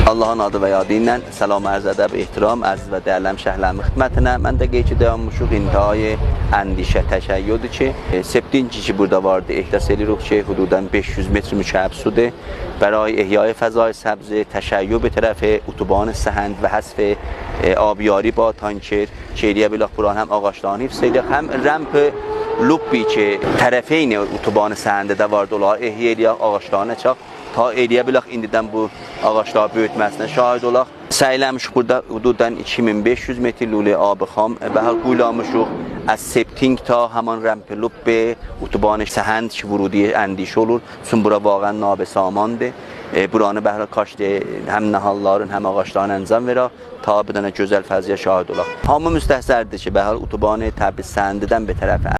Allah'ın adı ve yadıyla selam arz edeb ehtiram aziz ve değerli hemşehrilerim xidmətinə. Mən də qeyd dayanmışıq intihai əndişə təşəyyüdür ki, septinci ki burada vardı. Ehdas edirik ki, hududan 500 metr mükəb sudur. برای احیای فضای سبز تشیع به طرف اتوبان سهند و حذف آبیاری با تانکر شیریه بلاخ بران هم ağaçların hifz هم رمپ لوبی که طرفین اتوبان سهند de vardı olar ehya ediyor ağaçlarına çaq ta eliyə bilaq indidən bu ağaçlar böyütməsinə şahid olaq. Səyləmiş burada hududdan 2500 metr lüle abı xam bəhal quylamışıq. از سپتینگ تا همان رمپ لوب به اتوبان سهند که ورودی اندیش olur. چون bura واقعا نابسامانdır. Buranı bəhal kaçdı hem nahalların hem ağaçların انجام verə ta bir dənə gözəl fəziyə şahid olaq. Hamı müstəhsərdir ki, bəhal اتوبان Təbriz Səhəndidən bir tərəfə